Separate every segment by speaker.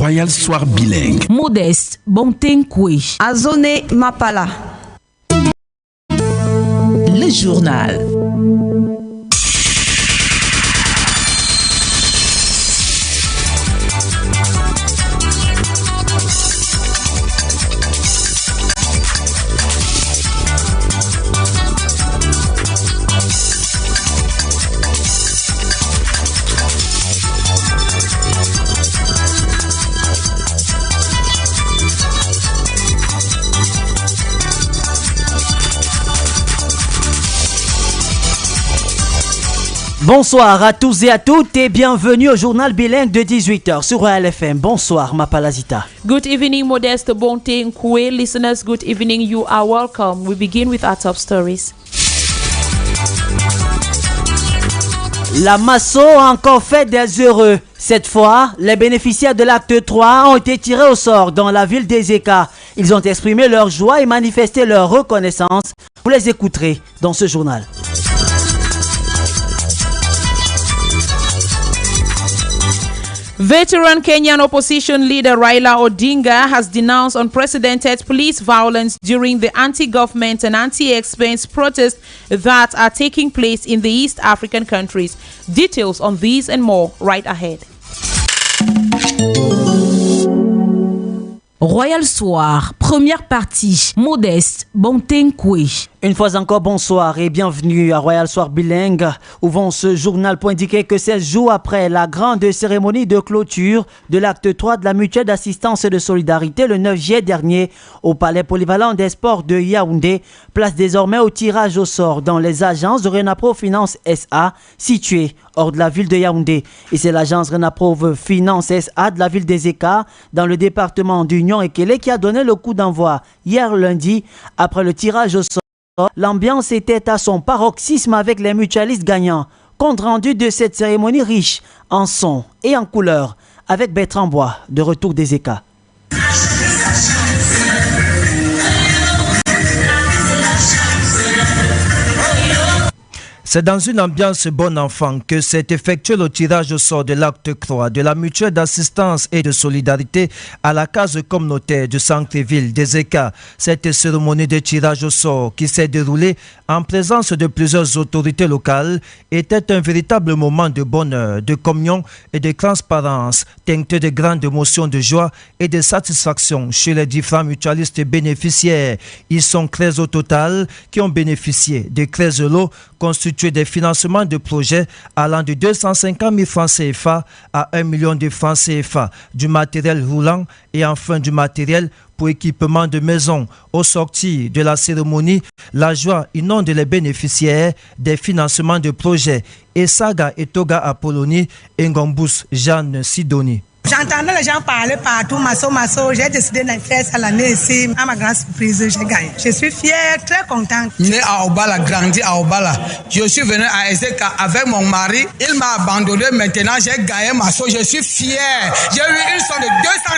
Speaker 1: Royal Soir Bilingue.
Speaker 2: Modeste Bonte Nkouue.
Speaker 3: Azone MAPALAH.
Speaker 2: Le journal.
Speaker 4: Bonsoir à tous et à toutes et bienvenue au journal bilingue de 18h sur Royal FM. Bonsoir, MAPALAH ZITA.
Speaker 5: Good evening, Modeste Bonte Nkouue. Listeners, good evening. You are welcome. We begin with our top stories.
Speaker 4: La Masso a encore fait des heureux. Cette fois, les bénéficiaires de l'acte 3 ont été tirés au sort dans la ville d'Ezeka. Ils ont exprimé leur joie et manifesté leur reconnaissance. Vous les écouterez dans ce journal.
Speaker 5: Veteran Kenyan opposition leader Raila Odinga has denounced unprecedented police violence during the anti-government and anti-expense protests that are taking place in the East African countries. Details on these and more right ahead.
Speaker 2: Royal Soir, première partie, Modeste Bonte Nkouue.
Speaker 4: Une fois encore, bonsoir et bienvenue à Royal Soir Bilingue. Ouvrons ce journal pour indiquer que 16 jours après la grande cérémonie de clôture de l'acte 3 de la mutuelle d'assistance et de solidarité le 9 juillet dernier au palais polyvalent des sports de Yaoundé, place désormais au tirage au sort dans les agences de Renapro Finance SA situées hors de la ville de Yaoundé. Et c'est l'agence Renapro Finance SA de la ville d'Ezeka dans le département d'Union Ekele qui a donné le coup d'envoi hier lundi après le tirage au sort. L'ambiance était à son paroxysme avec les mutualistes gagnants. Compte rendu de cette cérémonie riche en son et en couleurs avec Bertrand Bois de retour d'Ezeka.
Speaker 6: C'est dans une ambiance bon enfant que s'est effectué le tirage au sort de l'acte 3 de la mutuelle d'assistance et de solidarité à la case communautaire du centre-ville d'Ezeka. Cette cérémonie de tirage au sort qui s'est déroulée en présence de plusieurs autorités locales était un véritable moment de bonheur, de communion et de transparence, teinté de grandes émotions de joie et de satisfaction chez les différents mutualistes bénéficiaires. Ils sont 13 au total qui ont bénéficié de 13 lots constitués des financements de projets allant de 250 000 francs CFA à 1 million de francs CFA, du matériel roulant et enfin du matériel pour équipement de maison. Au sortir de la cérémonie, la joie inonde les bénéficiaires des financements de projets. Esaga et Toga Apollonie et Ngombus Jeanne Sidoni.
Speaker 7: J'entendais les gens parler partout, masso, j'ai décidé d'en faire ça l'année ici. À ma grande surprise, j'ai gagné. Je suis fière, très contente.
Speaker 8: Né à Obala, grandi à Obala. Je suis venu à Ezeka avec mon mari. Il m'a abandonné. Maintenant, j'ai gagné masso. Je suis fière. J'ai eu une somme de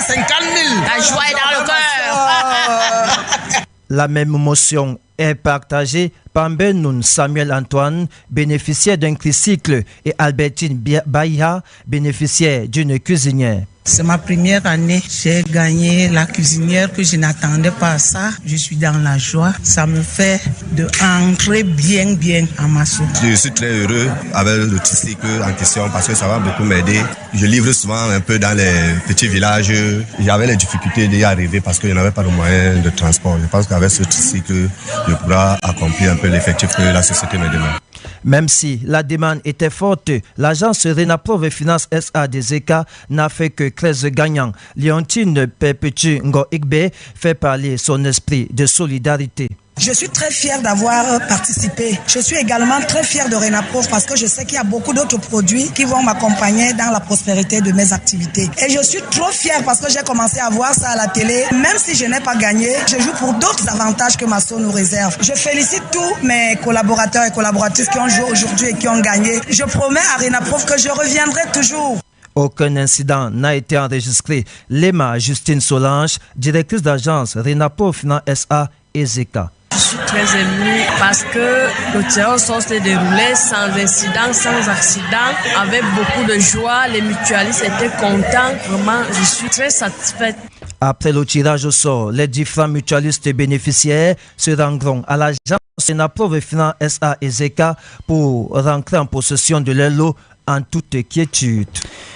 Speaker 8: 250 000.
Speaker 5: La joie est dans le cœur.
Speaker 6: La même émotion est partagée par Benoun Samuel Antoine, bénéficiaire d'un tricycle, et Albertine Baïha, bénéficiaire d'une cuisinière.
Speaker 7: C'est ma première année. J'ai gagné la cuisinière que je n'attendais pas ça. Je suis dans la joie. Ça me fait d'entrer bien à Masso.
Speaker 9: Je suis très heureux avec le tricycle en question parce que ça va beaucoup m'aider. Je livre souvent un peu dans les petits villages. J'avais les difficultés d'y arriver parce qu'il n'y avait pas de moyens de transport. Je pense qu'avec ce tricycle, je pourrai accomplir un peu l'effectif que la société me demande.
Speaker 6: Même si la demande était forte, l'agence Renapro Finance SA d'Ezeka n'a fait que 13 gagnants. Léontine Perpetu Ngo Igbe fait parler son esprit de solidarité.
Speaker 7: Je suis très fière d'avoir participé. Je suis également très fière de Renapro parce que je sais qu'il y a beaucoup d'autres produits qui vont m'accompagner dans la prospérité de mes activités. Et je suis trop fière parce que j'ai commencé à voir ça à la télé. Même si je n'ai pas gagné, je joue pour d'autres avantages que Masso nous réserve. Je félicite tous mes collaborateurs et collaboratrices qui ont joué aujourd'hui et qui ont gagné. Je promets à Renapro que je reviendrai toujours.
Speaker 6: Aucun incident n'a été enregistré. Lema Justine Solange, directrice d'agence Renapro Finance SA Ezeka.
Speaker 1: Je suis très émue parce que le tirage au sort s'est déroulé sans incident, sans accident, avec beaucoup de joie. Les mutualistes étaient contents. Vraiment, je suis très satisfaite.
Speaker 6: Après le tirage au sort, les différents mutualistes bénéficiaires se rendront à l'agence Sénaprove Finance SA et ZECA pour rentrer en possession de leur lot en toute quiétude.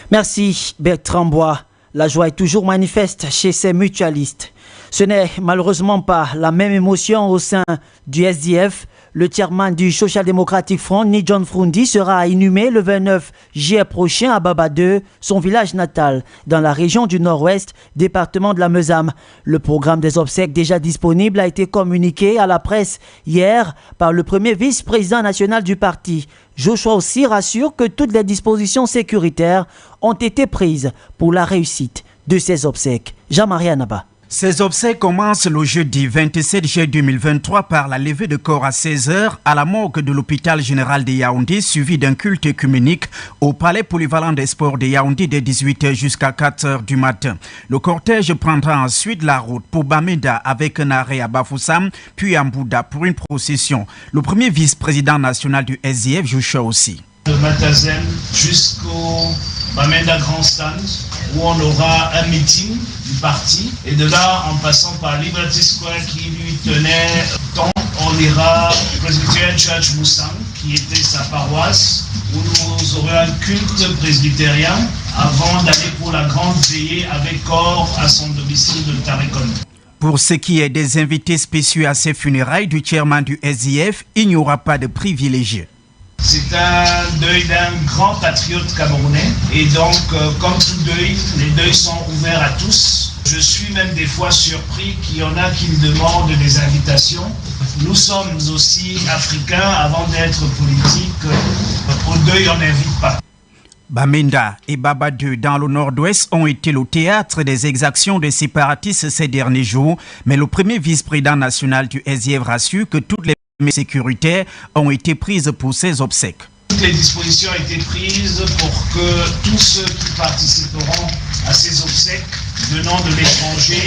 Speaker 4: Merci Bertrand Bois. La joie est toujours manifeste chez ces mutualistes. Ce n'est malheureusement pas la même émotion au sein du SDF. Le chairman du Social Democratic Front, Ni John Frundi, sera inhumé le 29 juillet prochain à Baba 2, son village natal, dans la région du Nord-Ouest, département de la Meusam. Le programme des obsèques déjà disponible a été communiqué à la presse hier par le premier vice-président national du parti. Joshua aussi rassure que toutes les dispositions sécuritaires ont été prises pour la réussite de ces obsèques. Jean-Marie Anaba.
Speaker 10: Ces obsèques commencent le jeudi 27 juillet 2023 par la levée de corps à 16h à la morgue de l'hôpital général de Yaoundé, suivi d'un culte œcuménique au palais polyvalent des sports de Yaoundé de 18h jusqu'à 4h du matin. Le cortège prendra ensuite la route pour Bamenda avec un arrêt à Bafoussam, puis à Mbouda pour une procession. Le premier vice-président national du SDF, Joshua aussi.
Speaker 11: De Matazen jusqu'au Bamenda Grand Stand où on aura un meeting du parti et de là en passant par Liberty Square qui lui tenait tant, on ira au Presbyterian Church Moussang qui était sa paroisse où nous aurons un culte presbytérien avant d'aller pour la grande veillée avec corps à son domicile de Tarekon.
Speaker 10: Pour ce qui est des invités spéciaux à ces funérailles du chairman du SDF, il n'y aura pas de privilégiés.
Speaker 11: C'est un deuil d'un grand patriote camerounais et donc comme tout deuil, les deuils sont ouverts à tous. Je suis même des fois surpris qu'il y en a qui me demandent des invitations. Nous sommes aussi africains avant d'être politiques. Au deuil, on n'invite pas.
Speaker 10: Bamenda et Baba 2 dans le nord-ouest ont été le théâtre des exactions des séparatistes ces derniers jours, mais le premier vice-président national du SDF rassure que toutes les sécuritaires ont été prises pour ces obsèques.
Speaker 11: Toutes les dispositions ont été prises pour que tous ceux qui participeront à ces obsèques, venant de l'étranger,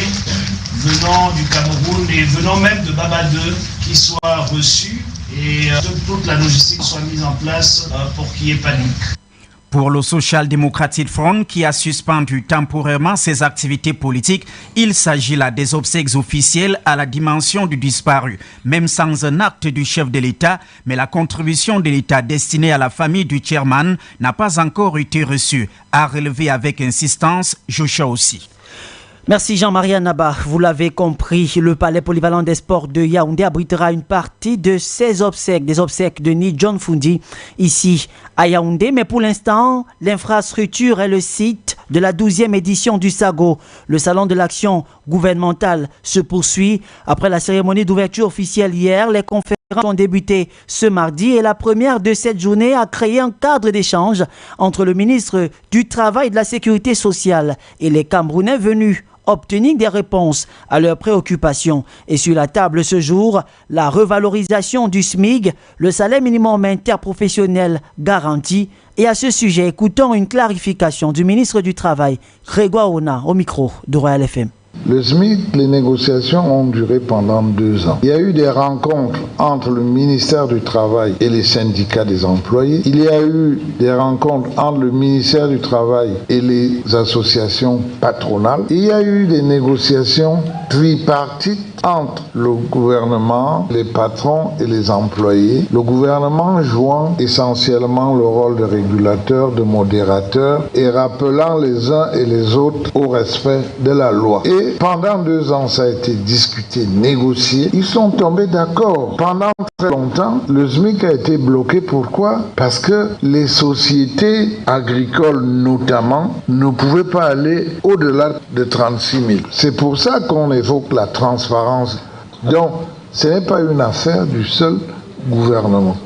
Speaker 11: venant du Cameroun et venant même de Baba 2, qui soient reçus et toute la logistique soit mise en place pour qu'il y ait panique.
Speaker 10: Pour le Social Democratic Front, qui a suspendu temporairement ses activités politiques, il s'agit là des obsèques officielles à la dimension du disparu, même sans un acte du chef de l'État, mais la contribution de l'État destinée à la famille du chairman n'a pas encore été reçue, a relevé avec insistance Joshua aussi.
Speaker 4: Merci Jean-Marie Anaba. Vous l'avez compris, le palais polyvalent des sports de Yaoundé abritera une partie de ces obsèques, des obsèques de Ni John Frundi, ici à Yaoundé. Mais pour l'instant, l'infrastructure est le site de la 12e édition du SAGO. Le salon de l'action gouvernementale se poursuit. Après la cérémonie d'ouverture officielle hier, les conférences ont débuté ce mardi et la première de cette journée a créé un cadre d'échange entre le ministre du Travail et de la Sécurité sociale et les Camerounais venus obtenir des réponses à leurs préoccupations. Et sur la table ce jour, la revalorisation du SMIG, le salaire minimum interprofessionnel garanti. Et à ce sujet, écoutons une clarification du ministre du Travail, Grégoire Ona, au micro de Royal FM.
Speaker 12: Le SMIC, les négociations ont duré pendant 2 ans. Il y a eu des rencontres entre le ministère du Travail et les syndicats des employés. Il y a eu des rencontres entre le ministère du Travail et les associations patronales. Il y a eu des négociations tripartites entre le gouvernement, les patrons et les employés. Le gouvernement jouant essentiellement le rôle de régulateur, de modérateur et rappelant les uns et les autres au respect de la loi. Et pendant 2 ans, ça a été discuté, négocié. Ils sont tombés d'accord. Pendant très longtemps, le SMIC a été bloqué. Pourquoi? Parce que les sociétés agricoles, notamment, ne pouvaient pas aller au-delà de 36 000. C'est pour ça qu'on évoque la transparence. Donc, ce n'est pas une affaire du seul gouvernement.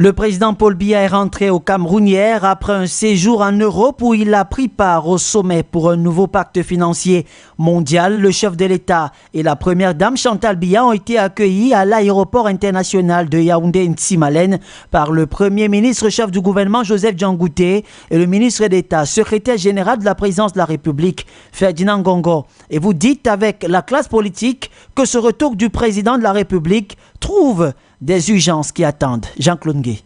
Speaker 4: Le président Paul Biya est rentré au Cameroun hier après un séjour en Europe où il a pris part au sommet pour un nouveau pacte financier mondial. Le chef de l'État et la première dame Chantal Biya ont été accueillis à l'aéroport international de Yaoundé-Nsimalen par le premier ministre chef du gouvernement Joseph Djangouté et le ministre d'État, secrétaire général de la présidence de la République, Ferdinand Gongo. Et vous dites avec la classe politique que ce retour du président de la République trouve des urgences qui attendent. Jean-Claude Ngué.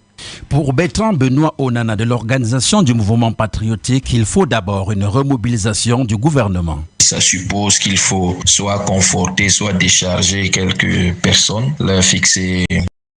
Speaker 13: Pour Bertrand Benoît Onana de l'organisation du mouvement patriotique, il faut d'abord une remobilisation du gouvernement.
Speaker 14: Ça suppose qu'il faut soit conforter, soit décharger quelques personnes, leur fixer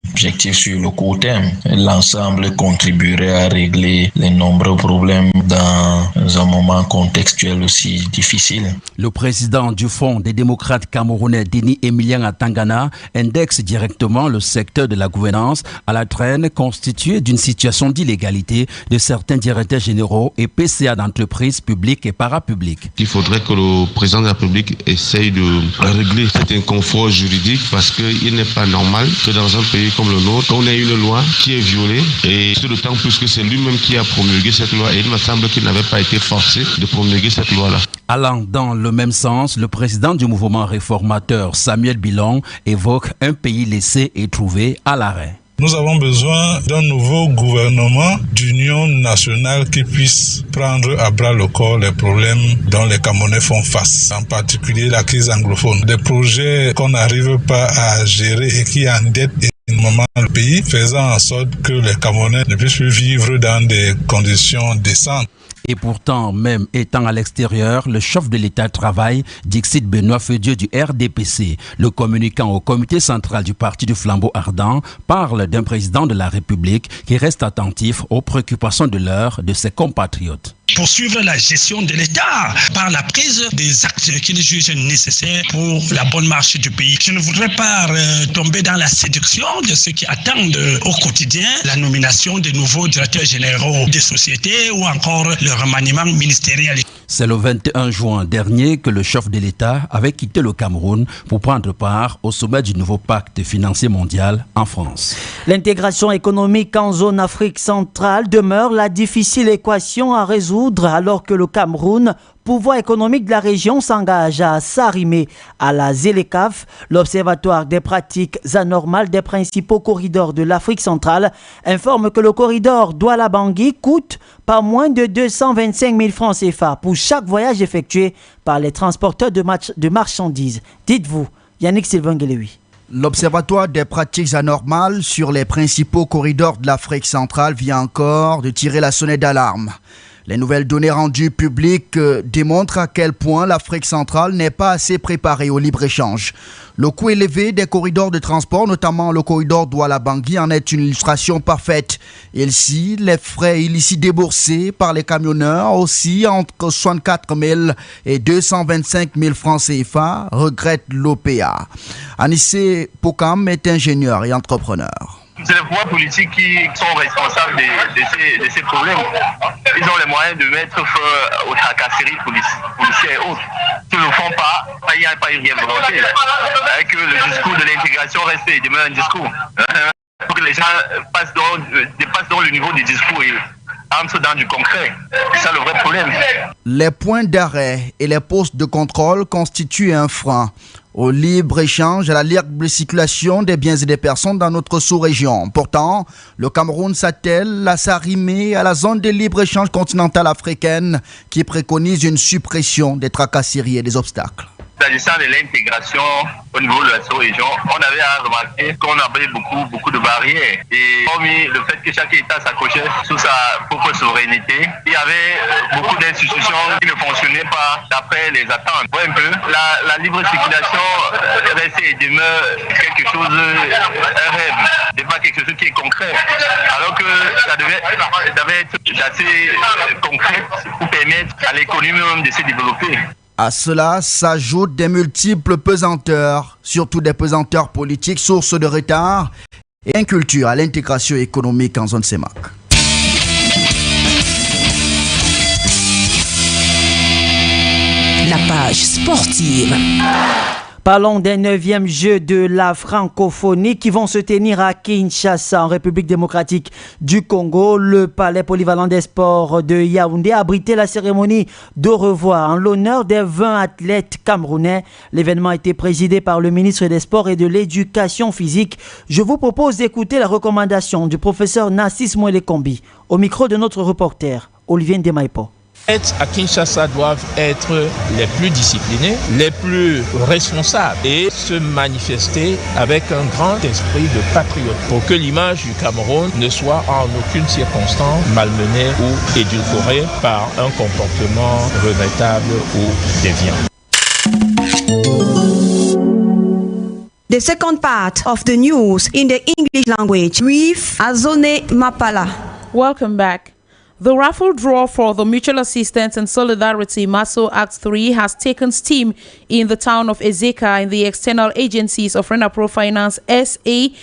Speaker 14: objectif sur le court terme. L'ensemble contribuerait à régler les nombreux problèmes dans un moment contextuel aussi difficile.
Speaker 13: Le président du Fonds des démocrates camerounais, Denis Emilien Atangana, indexe directement le secteur de la gouvernance à la traîne constituée d'une situation d'illégalité de certains directeurs généraux et PCA d'entreprises publiques et parapubliques.
Speaker 15: Il faudrait que le président de la République essaye de régler cet inconfort juridique parce qu'il n'est pas normal que dans un pays comme le nôtre, on ait une loi qui est violée et c'est d'autant plus que c'est lui-même qui a promulgué cette loi et il me semble qu'il n'avait pas été forcé de promulguer cette loi-là.
Speaker 13: Allant dans le même sens, le président du mouvement réformateur Samuel Bilingue évoque un pays laissé et trouvé à l'arrêt.
Speaker 16: Nous avons besoin d'un nouveau gouvernement d'union nationale qui puisse prendre à bras le corps les problèmes dont les Camerounais font face, en particulier la crise anglophone. Des projets qu'on n'arrive pas à gérer et qui endettent énormément le pays, faisant en sorte que les Camerounais ne puissent plus vivre dans des conditions décentes.
Speaker 13: Et pourtant, même étant à l'extérieur, le chef de l'État travaille, dixit Benoît Fedieu du RDPC. Le communicant au comité central du parti du Flambeau Ardent parle d'un président de la République qui reste attentif aux préoccupations de l'heure de ses compatriotes.
Speaker 17: Poursuivre la gestion de l'État par la prise des actes qu'il juge nécessaires pour la bonne marche du pays. Je ne voudrais pas tomber dans la séduction de ceux qui attendent au quotidien la nomination de nouveaux directeurs généraux des sociétés ou encore le remaniement ministériel.
Speaker 13: C'est le 21 juin dernier que le chef de l'État avait quitté le Cameroun pour prendre part au sommet du nouveau pacte financier mondial en France.
Speaker 4: L'intégration économique en zone Afrique centrale demeure la difficile équation à résoudre alors que le Cameroun, pouvoir économique de la région, s'engage à s'arrimer à la ZLECAf, l'Observatoire des pratiques anormales des principaux corridors de l'Afrique centrale, informe que le corridor Douala-Bangui coûte pas moins de 225 000 francs CFA pour chaque voyage effectué par les transporteurs de marchandises. Dites-vous, Yannick Sylvain Guéléoui.
Speaker 18: L'Observatoire des pratiques anormales sur les principaux corridors de l'Afrique centrale vient encore de tirer la sonnette d'alarme. Les nouvelles données rendues publiques démontrent à quel point l'Afrique centrale n'est pas assez préparée au libre-échange. Le coût élevé des corridors de transport, notamment le corridor Douala-Bangui, en est une illustration parfaite. Ici, les frais illicites déboursés par les camionneurs aussi entre 64 000 et 225 000 francs CFA, regrette l'OPA. Anissé Pokam est ingénieur et entrepreneur.
Speaker 19: C'est les pouvoirs politiques qui sont responsables de ces problèmes. Ils ont les moyens de mettre feu aux tracasseries policières et autres. S'ils ne le font pas, il n'y a pas eu rien de volonté. Que le discours de l'intégration reste et demeure un discours. Il faut que les gens dépassent dans le niveau du discours et entrent dans du concret. C'est ça le vrai problème.
Speaker 18: Les points d'arrêt et les postes de contrôle constituent un frein au libre-échange, à la libre circulation des biens et des personnes dans notre sous-région. Pourtant, le Cameroun s'attelle à s'arrimer à la zone de libre-échange continentale africaine qui préconise une suppression des tracasseries et des obstacles.
Speaker 19: S'agissant de l'intégration au niveau de la sous-région, on avait remarqué qu'on avait beaucoup de barrières. Et hormis le fait que chaque État s'accrochait sous sa propre souveraineté, il y avait beaucoup d'institutions qui ne fonctionnaient pas d'après les attentes. Un peu, la libre circulation reste et demeure quelque chose, un rêve, n'est pas quelque chose qui est concret. Alors que ça devait être assez concret pour permettre à l'économie même de se développer.
Speaker 18: À cela s'ajoutent des multiples pesanteurs, surtout des pesanteurs politiques, source de retard et inculture à l'intégration économique en zone CEMAC.
Speaker 2: La page sportive.
Speaker 4: Parlons des 9e Jeux de la francophonie qui vont se tenir à Kinshasa, en République démocratique du Congo. Le palais polyvalent des sports de Yaoundé a abrité la cérémonie d'au revoir en l'honneur des 20 athlètes camerounais. L'événement a été présidé par le ministre des Sports et de l'Éducation physique. Je vous propose d'écouter la recommandation du professeur Nassis Mwelekombi au micro de notre reporter Olivier Ndemaipo.
Speaker 20: À Kinshasa doivent être les plus disciplinés, les plus responsables et se manifester avec un grand esprit de patriote pour que l'image du Cameroun ne soit en aucune circonstance malmenée ou édulcorée par un comportement regrettable ou déviant.
Speaker 3: The second part of the news in the English language with Azone Mapala.
Speaker 5: Welcome back. The raffle draw for the Mutual Assistance and Solidarity MASO Act 3 has taken steam in the town of Ezeka in the external agencies of Renapro Finance SA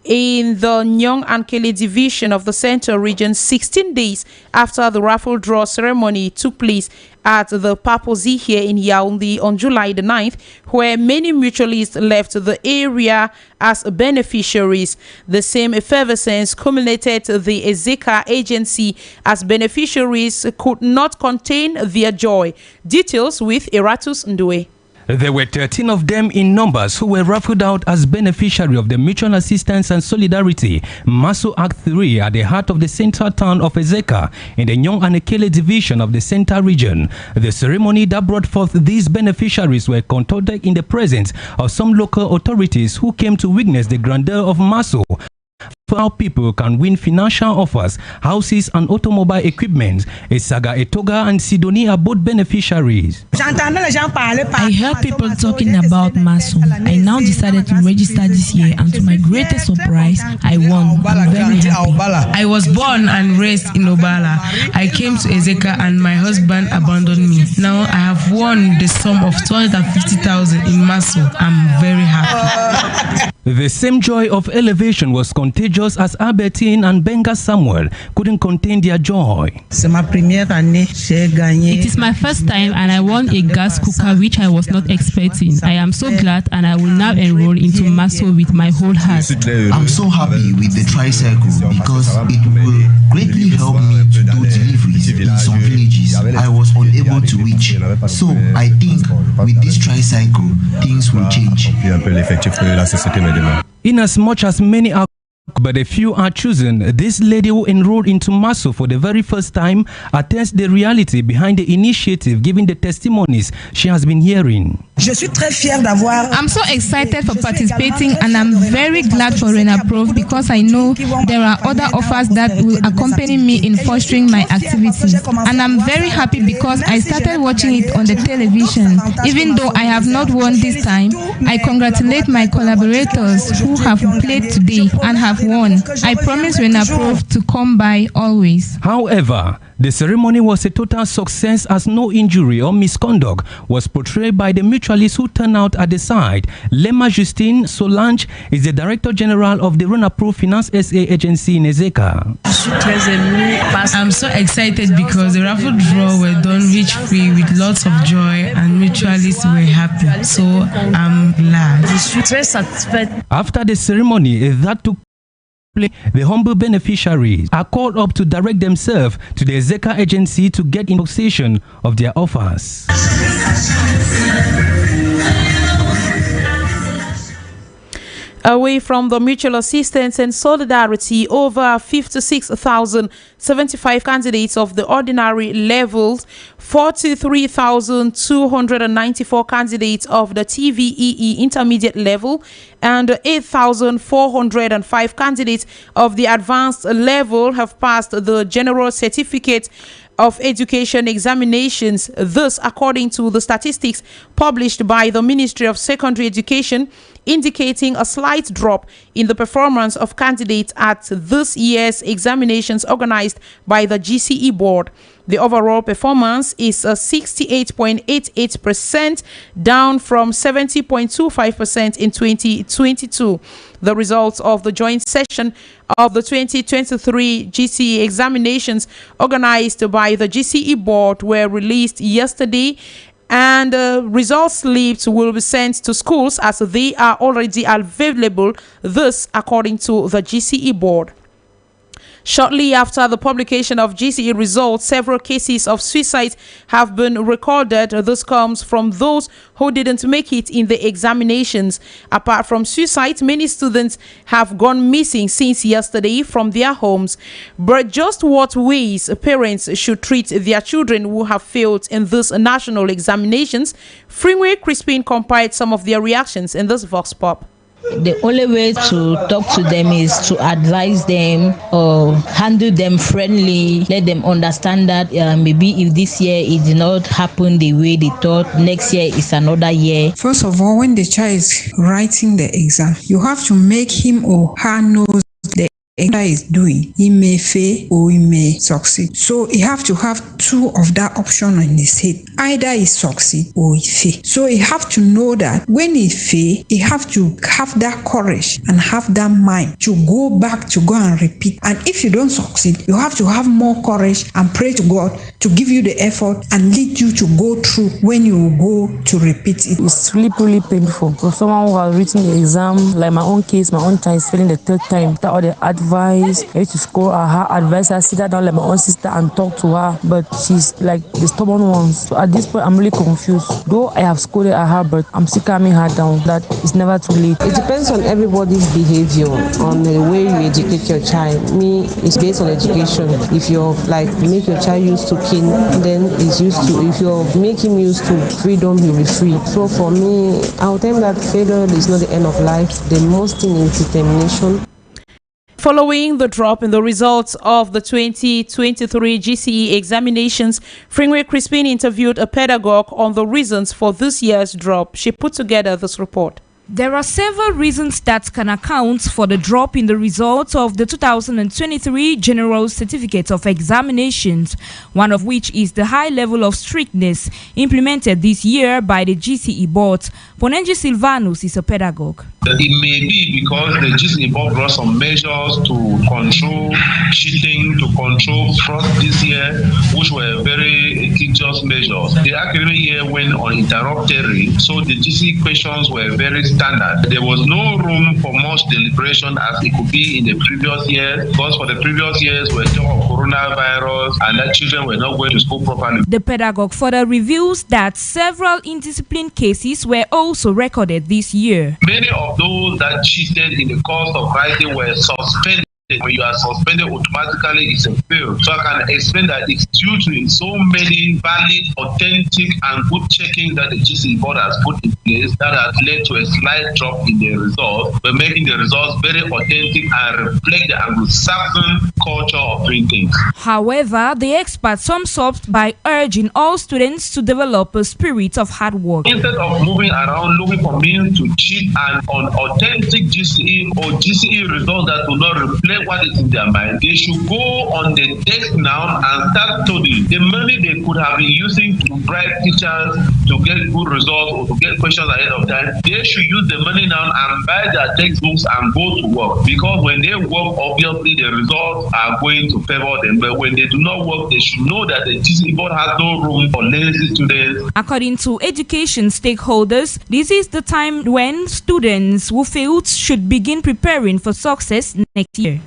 Speaker 5: in the Nyong and Kele division of the Central Region 16 days after the raffle draw ceremony took place at the Papozi here in Yaoundé on July the 9th, where many mutualists left the area as beneficiaries. The same effervescence culminated the Ezeka agency as beneficiaries could not contain their joy. Details with Eratus Ndue.
Speaker 21: There were 13 of them in numbers who were raffled out as beneficiary of the Mutual Assistance and Solidarity MASO Act 3 at the heart of the central town of Ezeka in the Nyong and Ekele division of the Central Region. The ceremony that brought forth these beneficiaries were conducted in the presence of some local authorities who came to witness the grandeur of MASO. How people can win financial offers, houses and automobile equipment. Esaga Etoga and Sidonie are both beneficiaries.
Speaker 22: I heard people talking about MASO. I now decided to register this year, and to my greatest surprise, I won. I'm very happy. I was born and raised in Obala. I came to Ezeka and my husband abandoned me. Now I have won the sum of 250,000 in MASO. I'm very happy.
Speaker 21: The same joy of elevation was contagious as Albertine and Benga Samuel couldn't contain their joy.
Speaker 22: It is my first time and I won a gas cooker which I was not expecting. I am so glad and I will now enroll into MASO with my whole heart.
Speaker 23: I'm so happy with the tricycle because it will greatly help me to do deliveries in some villages I was unable to reach. So I think with this tricycle, things will change.
Speaker 21: Inasmuch as many are but a few are chosen, this lady who enrolled into MASO for the very first time attests the reality behind the initiative, giving the testimonies she has been hearing.
Speaker 22: I'm so excited for participating and I'm very glad for Renapro because I know there are other offers that will accompany me in fostering my activities. And I'm very happy because I started watching it on the television. Even though I have not won this time, I congratulate my collaborators who have played today and have won. I promise Renapro to come by always.
Speaker 21: However, the ceremony was a total success as no injury or misconduct was portrayed by the mutualists who turned out at the site. Lema Justine Solange is the Director General of the Renapro Finance SA agency in Ezeka.
Speaker 22: I'm so excited because the raffle draw were done risk-free with lots of joy and mutualists were happy. So I'm glad.
Speaker 21: After the ceremony that took the humble beneficiaries are called up to direct themselves to the Ezeka agency to get in possession of their offers.
Speaker 5: Away from the Mutual Assistance and Solidarity, over 56,075 candidates of the ordinary levels, 43,294 candidates of the TVEE intermediate level, and 8,405 candidates of the advanced level have passed the General Certificate of Education examinations. This, according to the statistics published by the Ministry of Secondary Education, indicating a slight drop in the performance of candidates at this year's examinations organized by the GCE board. The overall performance is 68.88%, down from 70.25% in 2022. The results of the joint session of the 2023 GCE examinations organized by the GCE board were released yesterday, and result slips will be sent to schools as they are already available, this according to the GCE board. Shortly after the publication of GCE results, several cases of suicide have been recorded. This comes from those who didn't make it in the examinations. Apart from suicide, many students have gone missing since yesterday from their homes. But just what ways parents should treat their children who have failed in these national examinations? Freeway Crispin compiled some of their reactions in this Vox Pop.
Speaker 7: The only way to talk to them is to advise them or handle them friendly, let them understand that maybe if this year it did not happen the way they thought, next year is another year.
Speaker 8: First of all, when the child is writing the exam, you have to make him or her know the exam is doing. He may fail or he may succeed. So he have to have two of that option in his head. Either he succeed or he fail. So he have to know that when he fail, he have to have that courage and have that mind to go back to go and repeat. And if you don't succeed, you have to have more courage and pray to God to give you the effort and lead you to go through when you go to repeat it.
Speaker 9: It's really painful. For someone who has written the exam, like my own case, my own child is failing the third time. That all the advice, I used to score her advice. I sit down like my own sister and talk to her, but she's like the stubborn ones. So at this point, I'm really confused. Though I have scolded at her, but I'm still calming her down. That it's never too late.
Speaker 24: It depends on everybody's behavior, on the way you educate your child. Me, it's based on education. If you're like make your child used to kin, then it's used to. If you make him used to freedom, he'll be free. So for me, I'll tell him that failure is not the end of life. The most thing is determination.
Speaker 5: Following the drop in the results of the 2023 GCE examinations, Freeway Crispin interviewed a pedagogue on the reasons for this year's drop. She put together this report.
Speaker 2: There are several reasons that can account for the drop in the results of the 2023 General Certificate of Examinations, one of which is the high level of strictness implemented this year by the GCE board. Ponenji Silvanus is a pedagogue.
Speaker 25: It may be because the GCE board brought some measures to control cheating, to control fraud this year, which were very tedious measures. The academic year went uninterrupted, so the GCE questions were very standard. There was no room for much deliberation as it could be in the previous years, because for the previous years we were talking of coronavirus and that children were not going to school properly.
Speaker 2: The pedagogue further reveals that several indisciplined cases were also recorded this year.
Speaker 25: Many of those that cheated in the course of writing were suspended. When you are suspended automatically, it's a fail. So I can explain that it's due to so many valid, authentic, and good checking that the GCE board has put in place that has led to a slight drop in the results, but making the results very authentic and reflect the Anglo-Saxon culture of doing things.
Speaker 2: However, the expert sums up by urging all students to develop a spirit of hard work.
Speaker 25: Instead of moving around looking for means to cheat and on authentic GCE or GCE results that will not reflect what is in their mind, they should go on the desk now and start studying. The money they could have been using to bribe teachers to get good results or to get questions ahead of time, they should use the money now and buy their textbooks and go to work. Because when they work, obviously the results are going to favor them. But when they do not work, they should know that the GCE board has no room for lazy students.
Speaker 2: According to education stakeholders, this is the time when students who failed should begin preparing for success next year.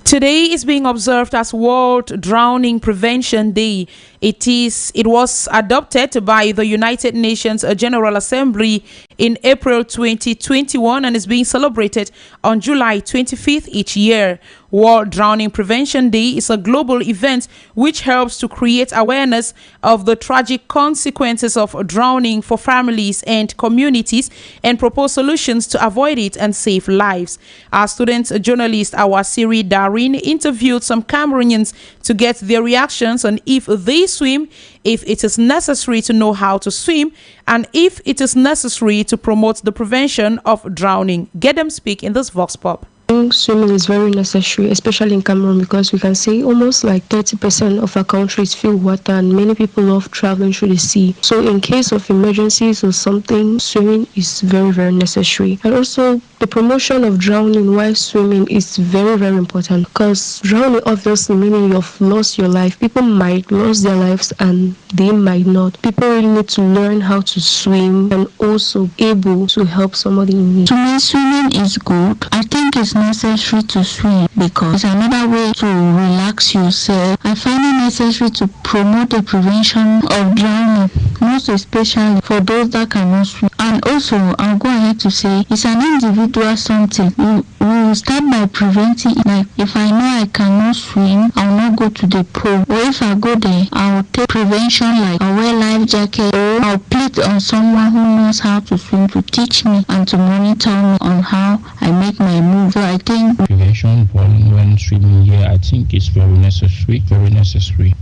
Speaker 5: Today is being observed as World Drowning Prevention Day. It was adopted by the United Nations General Assembly in April 2021 and is being celebrated on July 25th each year. World Drowning Prevention Day is a global event which helps to create awareness of the tragic consequences of drowning for families and communities and propose solutions to avoid it and save lives. Our student journalist Awasiri Darin interviewed some Cameroonians to get their reactions on if they swim, if it is necessary to know how to swim, and if it is necessary to promote the prevention of drowning. Get them speak in this Vox Pop.
Speaker 24: Swimming is very necessary, especially in Cameroon, because we can say almost like 30% of our country is filled with water, and many people love traveling through the sea. So in case of emergencies or something, swimming is very, very necessary. And also the promotion of drowning while swimming is very, very important, because drowning obviously meaning you've lost your life. People might lose their lives and they might not. People really need to learn how to swim and also able to help somebody in need.
Speaker 1: To me, swimming is good. I think it's necessary to swim because it's another way to relax yourself. I find it necessary to promote the prevention of drowning, most especially for those that cannot swim. And also, I'll go ahead to say it's an individual something. We will start by preventing. Like if I know I cannot swim, I'll not go to the pool. Or if I go there, I'll take prevention, like I'll wear life jacket, or I'll plead on someone who knows how to swim to teach me and to monitor me on how I make my move. So I think
Speaker 6: prevention when swimming here, I think it's very necessary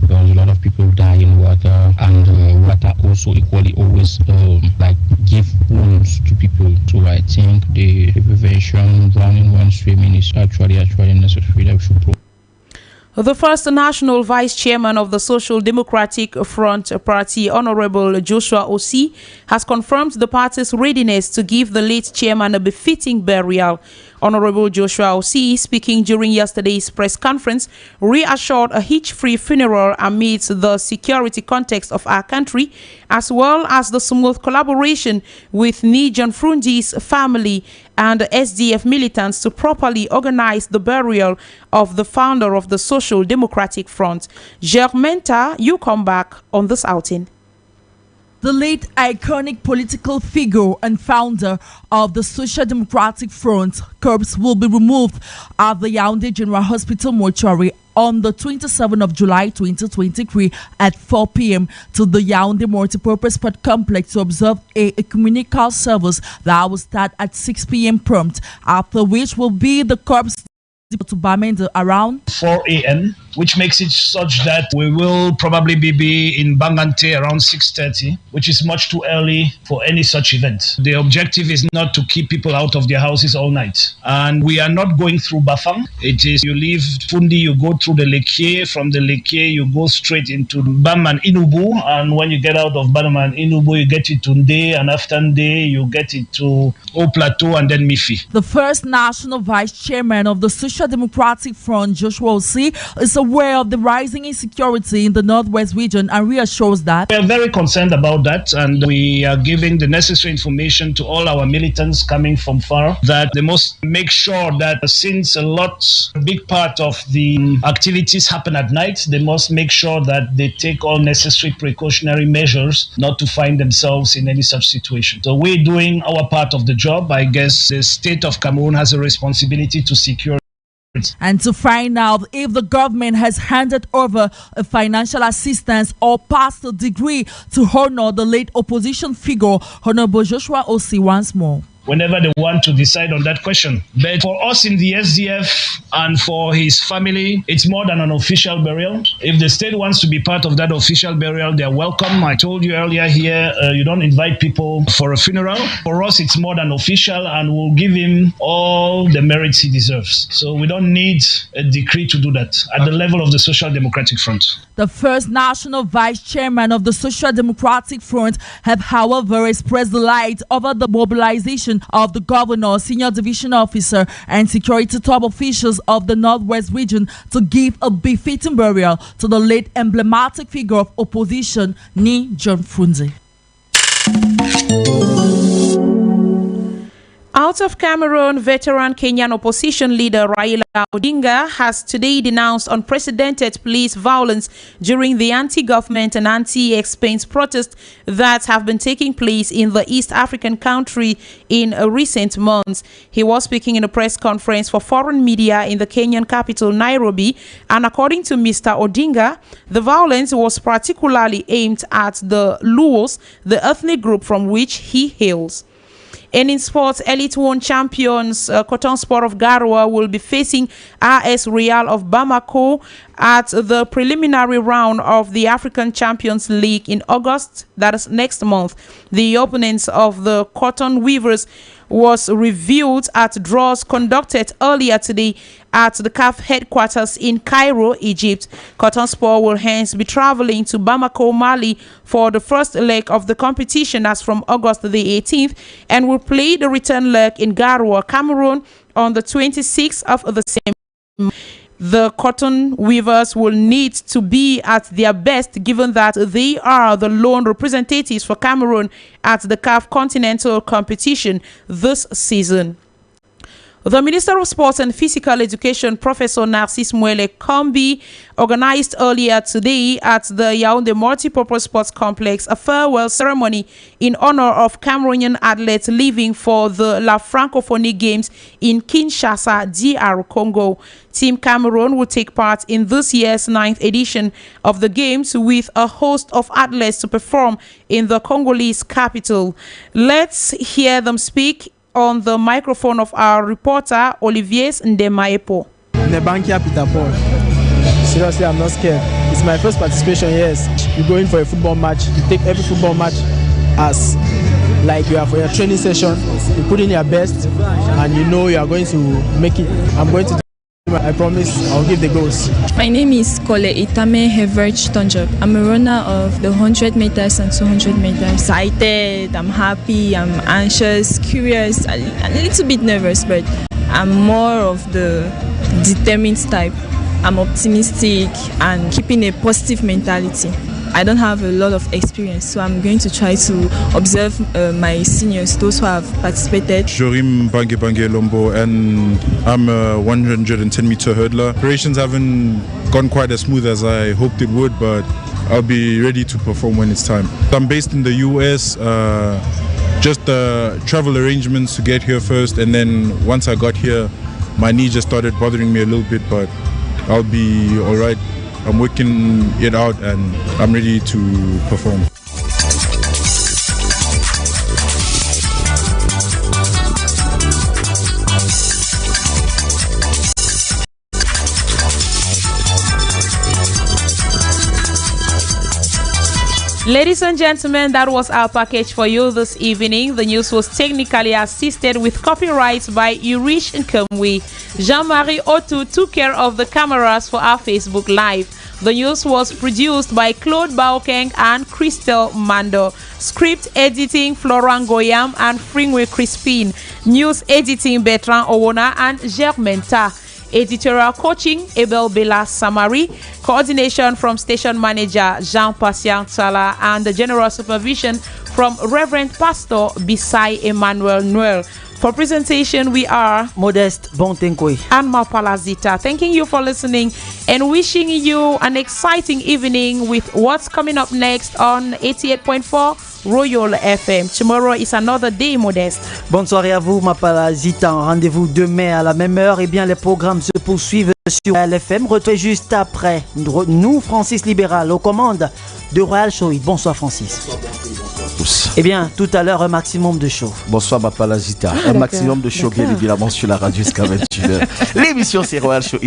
Speaker 6: because a lot of people die in water, and water also equally always like give wounds to people. So I think the prevention drowning when swimming is actually necessary that we should promote.
Speaker 5: The first national vice chairman of the Social Democratic Front Party, Honorable Joshua Osei, has confirmed the party's readiness to give the late chairman a befitting burial. Honorable Joshua Osei, speaking during yesterday's press conference, reassured a hitch-free funeral amidst the security context of our country, as well as the smooth collaboration with Ni John Frunzi's family and SDF militants to properly organize the burial of the founder of the Social Democratic Front. Germaine, you come back on this outing.
Speaker 2: The late iconic political figure and founder of the Social Democratic Front, corpse will be removed at the Yaoundé General Hospital mortuary on the 27th of July 2023 at 4 p.m. to the Yaoundé Multipurpose Sport Complex to observe a communical service that will start at 6 p.m. prompt, after which will be the corpse to Bamenda around
Speaker 10: 4 a.m., which makes it such that we will probably be in Bangante around 6:30, which is much too early for any such event. The objective is not to keep people out of their houses all night. And we are not going through Bafang. It is you leave Fundi, you go through the Lekie. From the Lekie, you go straight into Bam and Inubu. And when you get out of Bam and Inubu, you get it to Nde, and after Nde, you get it to Haut Plateau and then Mifi.
Speaker 2: The first national vice chairman of the Social Democratic Front, Joshua Osei, is aware of the rising insecurity in the Northwest region and reassures that
Speaker 10: we are very concerned about that, and we are giving the necessary information to all our militants coming from far that they must make sure that since a big part of the activities happen at night, they must make sure that they take all necessary precautionary measures not to find themselves in any such situation. So we're doing our part of the job. I guess the state of Cameroon has a responsibility to secure.
Speaker 2: And to find out if the government has handed over a financial assistance or passed a degree to honor the late opposition figure, Honorable Joshua Osei once more.
Speaker 10: Whenever they want to decide on that question. But for us in the SDF and for his family, it's more than an official burial. If the state wants to be part of that official burial, they're welcome. I told you earlier here, you don't invite people for a funeral. For us, it's more than official, and we'll give him all the merits he deserves. So we don't need a decree to do that at the level of the Social Democratic Front.
Speaker 2: The first national vice chairman of the Social Democratic Front have, however, expressed delight over the mobilization of the governor, senior division officer, and security top officials of the Northwest region to give a befitting burial to the late emblematic figure of opposition, Ni John Frunzi.
Speaker 5: Out of Cameroon, veteran Kenyan opposition leader Raila Odinga has today denounced unprecedented police violence during the anti-government and anti-expense protests that have been taking place in the East African country in recent months. He was speaking in a press conference for foreign media in the Kenyan capital, Nairobi, and according to Mr. Odinga, the violence was particularly aimed at the Luos, the ethnic group from which he hails. And in sports, Elite One champions Cotton Sport of Garoua will be facing AS Real of Bamako at the preliminary round of the African Champions League in August, that is next month. The opponents of the Cotton Weavers was reviewed at draws conducted earlier today at the CAF headquarters in Cairo, Egypt. Cotton Sport will hence be traveling to Bamako, Mali for the first leg of the competition as from August the 18th and will play the return leg in Garoua, Cameroon on the 26th of the same month. The cotton weavers will need to be at their best given that they are the lone representatives for Cameroon at the CAF Continental Competition this season. The Minister of Sports and Physical Education, Professor Narcisse Mwele Kombi, organized earlier today at the Yaoundé Multipurpose Sports Complex a farewell ceremony in honor of Cameroonian athletes leaving for the La Francophonie Games in Kinshasa, DR Congo. Team Cameroon will take part in this year's 9th edition of the Games with a host of athletes to perform in the Congolese capital. Let's hear them speak on the microphone of our reporter Olivier Ndemaepo.
Speaker 11: Nebankia Peter Paul. Seriously, I'm not scared. It's my first participation. Yes, you go in for a football match. You take every football match as like you are for your training session. You put in your best, and you know you are going to make it. I'm going to do. I promise I'll give the goals.
Speaker 12: My name is Kole Itame Heverch Tonjok. I'm a runner of the 100 meters and 200 meters. Excited, I'm happy, I'm anxious, curious, a little bit nervous, but I'm more of the determined type. I'm optimistic and keeping a positive mentality. I don't have a lot of experience, so I'm going to try to observe my seniors, those who have participated.
Speaker 14: Jorim Bange Lombo, and I'm a 110-meter hurdler. Operations haven't gone quite as smooth as I hoped it would, but I'll be ready to perform when it's time. I'm based in the US, just travel arrangements to get here first, and then once I got here, my knee just started bothering me a little bit, but I'll be all right. I'm working it out and I'm ready to perform.
Speaker 5: Ladies and gentlemen, that was our package for you this evening. The news was technically assisted with copyright by Urish Nkamwe. Jean-Marie Otu took care of the cameras for our Facebook Live. The news was produced by Claude Baokeng and Christel Mando. Script editing Florent Goyam and Fringwe Crispin. News editing Bertrand Owona and Germaine Ta. Editorial coaching Abel Bella Samari. Coordination from station manager Jean Patient Sala and the general supervision from Reverend Pastor Bisai Emmanuel Noel. For presentation, we are
Speaker 4: Modeste Bonte Nkouue
Speaker 5: and MAPALAH ZITA. Thanking you for listening and wishing you an exciting evening with what's coming up next on 88.4 Royal FM. Tomorrow is another day, Modeste.
Speaker 4: Bonne soirée à vous, MAPALAH ZITA. Rendez-vous demain à la même heure. Et bien, les programmes se poursuivent sur LFM. Retrouvez juste après nous, Francis Libéral, aux commandes de Royal Show. Bonsoir, Francis. Eh bien, tout à l'heure, un maximum de show.
Speaker 15: Bonsoir, MAPALAH ZITA. Un maximum de show, bien évidemment, sur la radio jusqu'à 21h. L'émission, c'est Royal Show.